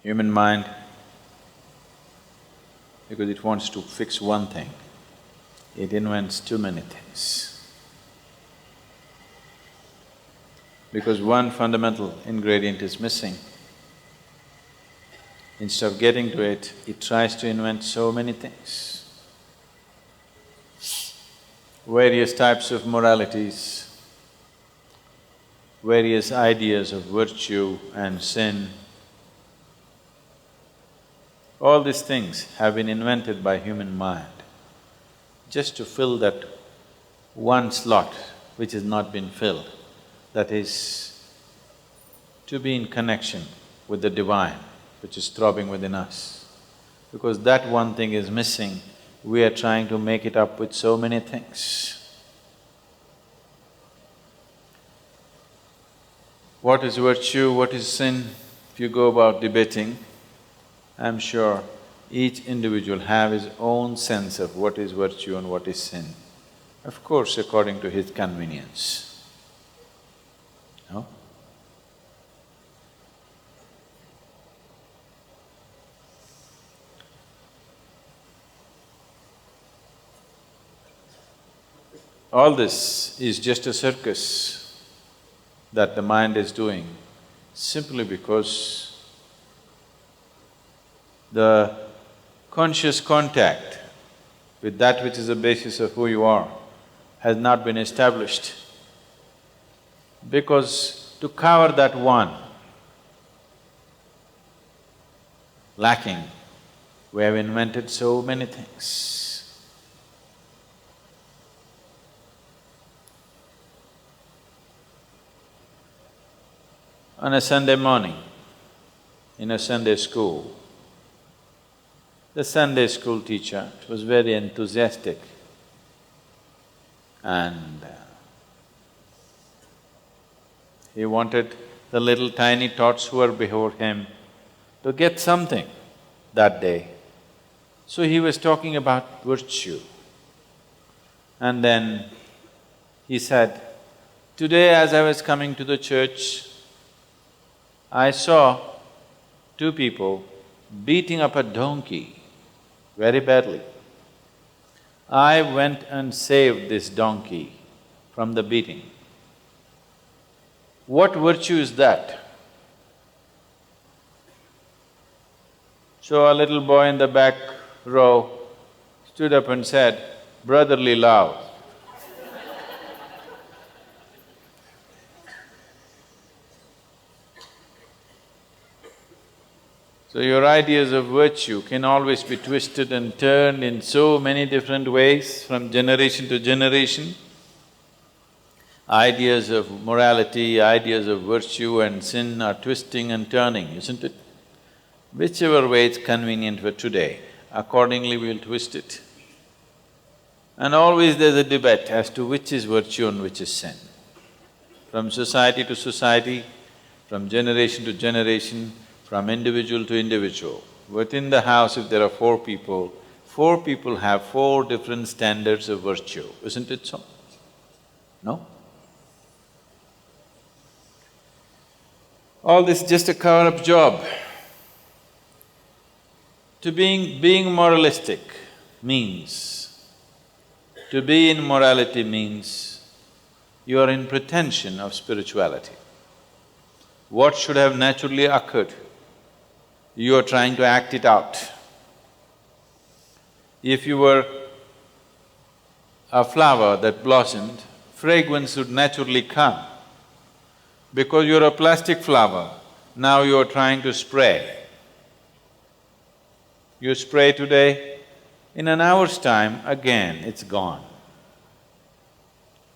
Human mind, because it wants to fix one thing, it invents too many things. Because one fundamental ingredient is missing. Instead of getting to it, it tries to invent so many things. Various types of moralities, various ideas of virtue and sin. All these things have been invented by human mind just to fill that one slot which has not been filled, that is, to be in connection with the divine which is throbbing within us. Because that one thing is missing, we are trying to make it up with so many things. What is virtue, what is sin? If you go about debating, I'm sure each individual have his own sense of what is virtue and what is sin. Of course, according to his convenience. No? All this is just a circus that the mind is doing simply because the conscious contact with that which is the basis of who you are has not been established. Because to cover that one lacking, we have invented so many things. On a Sunday morning, in a Sunday school, the Sunday school teacher was very enthusiastic and he wanted the little tiny tots who were before him to get something that day. So he was talking about virtue. And then he said, "Today as I was coming to the church, I saw two people beating up a donkey very badly. I went and saved this donkey from the beating. What virtue is that?" So a little boy in the back row stood up and said, "Brotherly love." So your ideas of virtue can always be twisted and turned in so many different ways from generation to generation. Ideas of morality, ideas of virtue and sin are twisting and turning, isn't it? Whichever way it's convenient for today, accordingly we'll twist it. And always there's a debate as to which is virtue and which is sin. From society to society, from generation to generation, from individual to individual. Within the house, if there are four people have four different standards of virtue, isn't it so? No? All this is just a cover-up job. Being moralistic means, to be in morality means you are in pretension of spirituality. What should have naturally occurred, you are trying to act it out. If you were a flower that blossomed, fragrance would naturally come. Because you're a plastic flower, now you're trying to spray. You spray today, in an hour's time, again it's gone.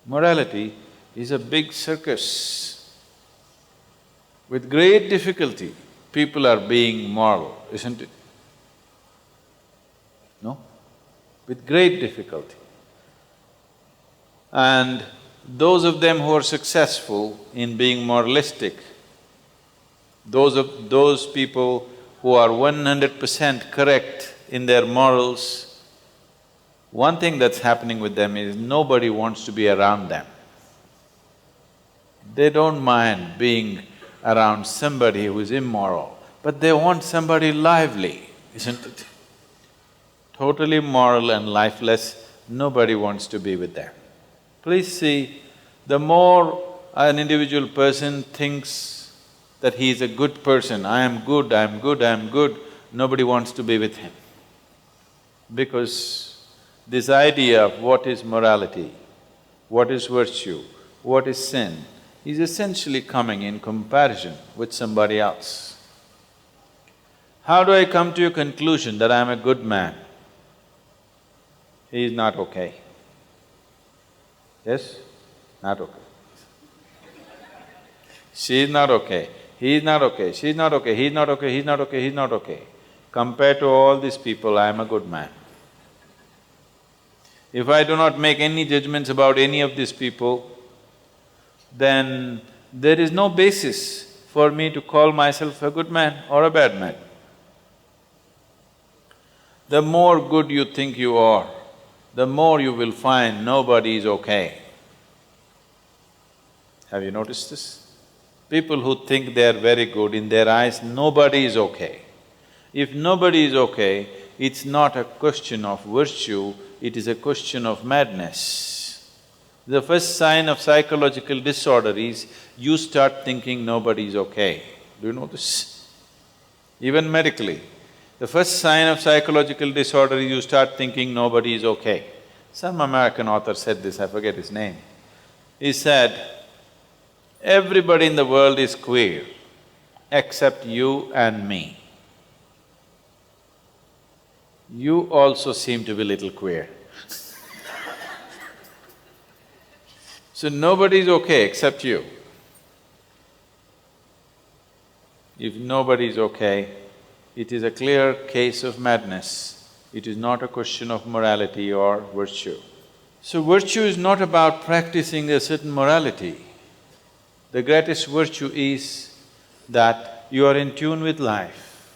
Morality is a big circus. With great difficulty, people are being moral, isn't it? No? With great difficulty. And those of them who are successful in being moralistic, those people who are 100% correct in their morals, one thing that's happening with them is nobody wants to be around them. They don't mind being around somebody who is immoral, but they want somebody lively, isn't it? Totally moral and lifeless, nobody wants to be with them. Please see, the more an individual person thinks that he is a good person, I am good, I am good, I am good, nobody wants to be with him. Because this idea of what is morality, what is virtue, what is sin, is essentially coming in comparison with somebody else. How do I come to a conclusion that I am a good man? He is not okay. Yes? Not okay. She is not okay, he is not okay, she is not okay, he is not okay, he is not okay, he is not okay. Compared to all these people, I am a good man. If I do not make any judgments about any of these people, then there is no basis for me to call myself a good man or a bad man. The more good you think you are, the more you will find nobody is okay. Have you noticed this? People who think they are very good, in their eyes nobody is okay. If nobody is okay, it's not a question of virtue, it is a question of madness. The first sign of psychological disorder is you start thinking nobody is okay. Do you know this? Even medically, the first sign of psychological disorder is you start thinking nobody is okay. Some American author said this, I forget his name. He said, everybody in the world is queer except you and me. You also seem to be little queer. So nobody is okay except you. If nobody is okay, it is a clear case of madness. It is not a question of morality or virtue. So virtue is not about practicing a certain morality. The greatest virtue is that you are in tune with life.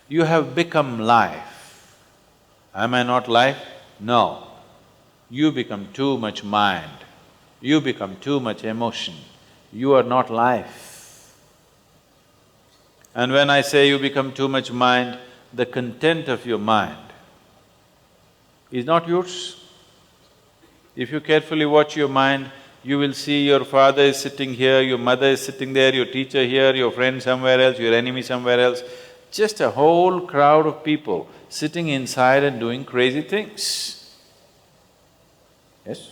You have become life. Am I not life? No. You become too much mind. You become too much emotion. You are not life. And when I say you become too much mind, the content of your mind is not yours. If you carefully watch your mind, you will see your father is sitting here, your mother is sitting there, your teacher here, your friend somewhere else, your enemy somewhere else. Just a whole crowd of people sitting inside and doing crazy things. Yes?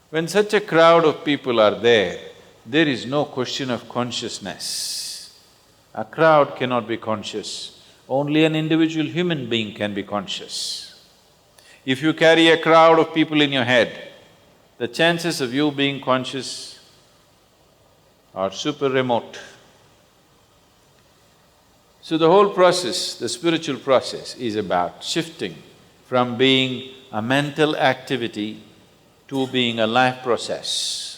When such a crowd of people are there is no question of consciousness. A crowd cannot be conscious, only an individual human being can be conscious. If you carry a crowd of people in your head, the chances of you being conscious are super remote. So the whole process, the spiritual process, is about shifting from being a mental activity to being a life process.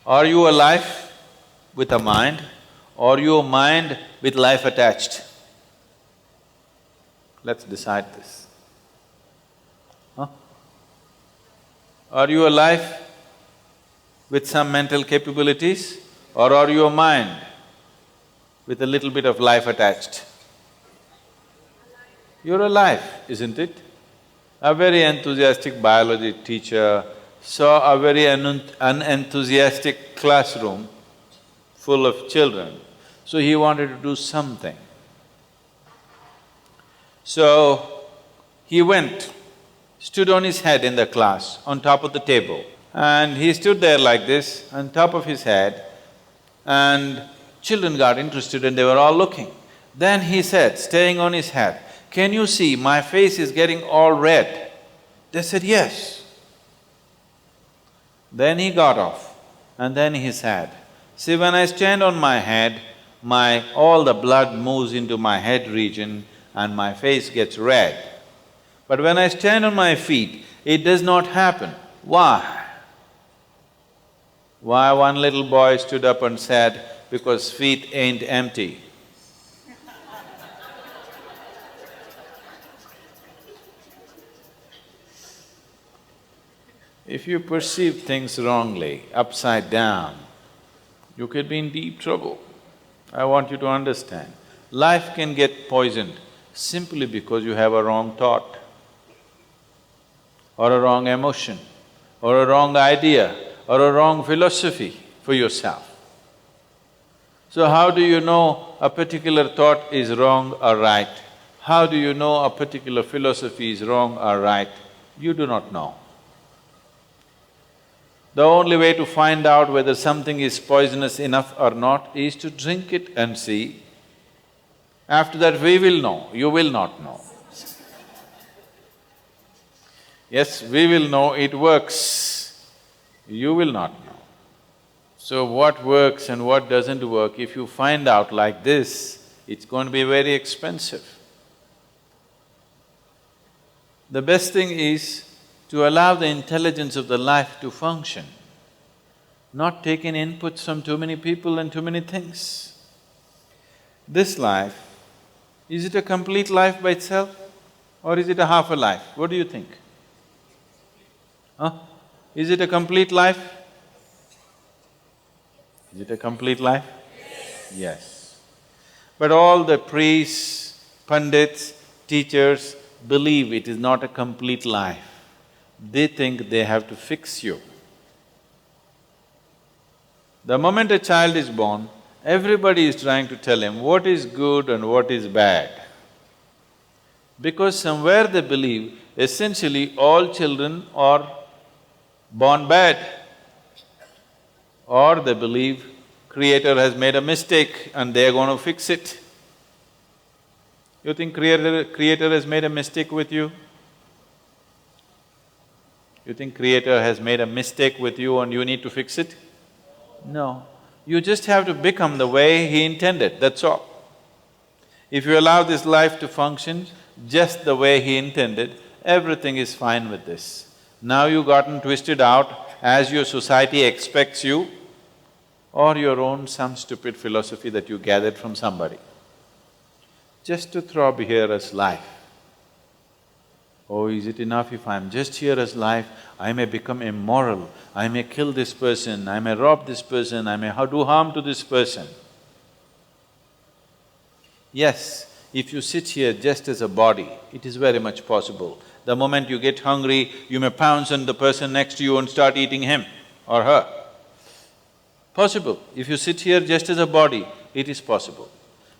Are you a life with a mind, or are you a mind with life attached? Let's decide this. Huh? Are you a life with some mental capabilities, or are you a mind with a little bit of life attached? You're alive, isn't it? A very enthusiastic biology teacher saw a very unenthusiastic classroom full of children, so he wanted to do something. So, he went, stood on his head in the class, on top of the table, and he stood there like this, on top of his head, and children got interested and they were all looking. Then he said, staying on his head, "Can you see my face is getting all red?" They said, "Yes." Then he got off and then he said, "See, when I stand on my head, all the blood moves into my head region and my face gets red. But when I stand on my feet, it does not happen. Why?" Why? One little boy stood up and said, "Because feet ain't empty." If you perceive things wrongly, upside down, you could be in deep trouble. I want you to understand, life can get poisoned simply because you have a wrong thought, or a wrong emotion, or a wrong idea, or a wrong philosophy for yourself. So how do you know a particular thought is wrong or right? How do you know a particular philosophy is wrong or right? You do not know. The only way to find out whether something is poisonous enough or not is to drink it and see. After that we will know, you will not know. Yes, we will know it works, you will not know. So what works and what doesn't work, if you find out like this, it's going to be very expensive. The best thing is to allow the intelligence of the life to function, not take in inputs from too many people and too many things. This life, is it a complete life by itself or is it a half a life? What do you think? Huh? Is it a complete life? Is it a complete life? Yes. But all the priests, pundits, teachers believe it is not a complete life. They think they have to fix you. The moment a child is born, everybody is trying to tell him what is good and what is bad. Because somewhere they believe essentially all children are born bad. Or they believe Creator has made a mistake and they're going to fix it. You think Creator has made a mistake with you? You think Creator has made a mistake with you and you need to fix it? No. You just have to become the way He intended, that's all. If you allow this life to function just the way He intended, everything is fine with this. Now you've gotten twisted out as your society expects you, or your own some stupid philosophy that you gathered from somebody. Just to throb here as life. Oh, is it enough if I'm just here as life, I may become immoral, I may kill this person, I may rob this person, I may do harm to this person. Yes, if you sit here just as a body, it is very much possible. The moment you get hungry, you may pounce on the person next to you and start eating him or her. Possible. If you sit here just as a body, it is possible.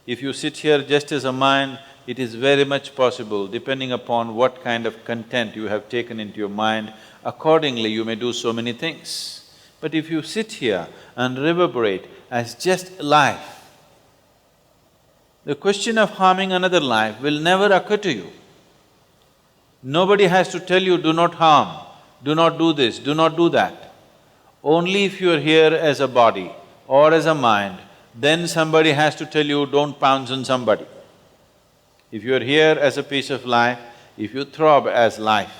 If you sit here just as a mind, it is very much possible, depending upon what kind of content you have taken into your mind, accordingly you may do so many things. But if you sit here and reverberate as just life, the question of harming another life will never occur to you. Nobody has to tell you, do not harm, do not do this, do not do that. Only if you're here as a body or as a mind, then somebody has to tell you, don't pounce on somebody. If you're here as a piece of life, if you throb as life,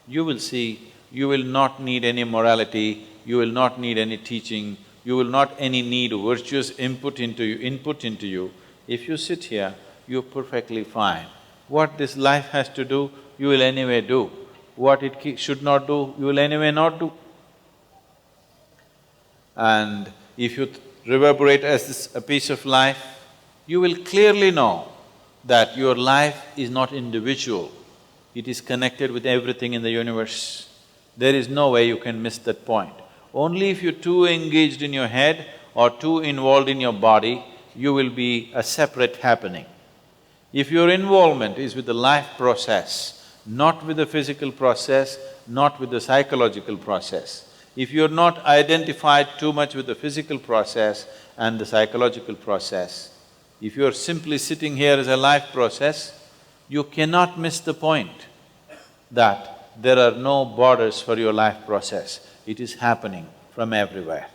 you will see, you will not need any morality, you will not need any teaching, you will not any need virtuous input into you. If you sit here, you're perfectly fine. What this life has to do, you will anyway do. What it should not do, you will anyway not do. And if you reverberate as a piece of life, you will clearly know that your life is not individual, it is connected with everything in the universe. There is no way you can miss that point. Only if you're too engaged in your head or too involved in your body, you will be a separate happening. If your involvement is with the life process, not with the physical process, not with the psychological process, if you're not identified too much with the physical process and the psychological process, if you're simply sitting here as a life process, you cannot miss the point that there are no borders for your life process. It is happening from everywhere.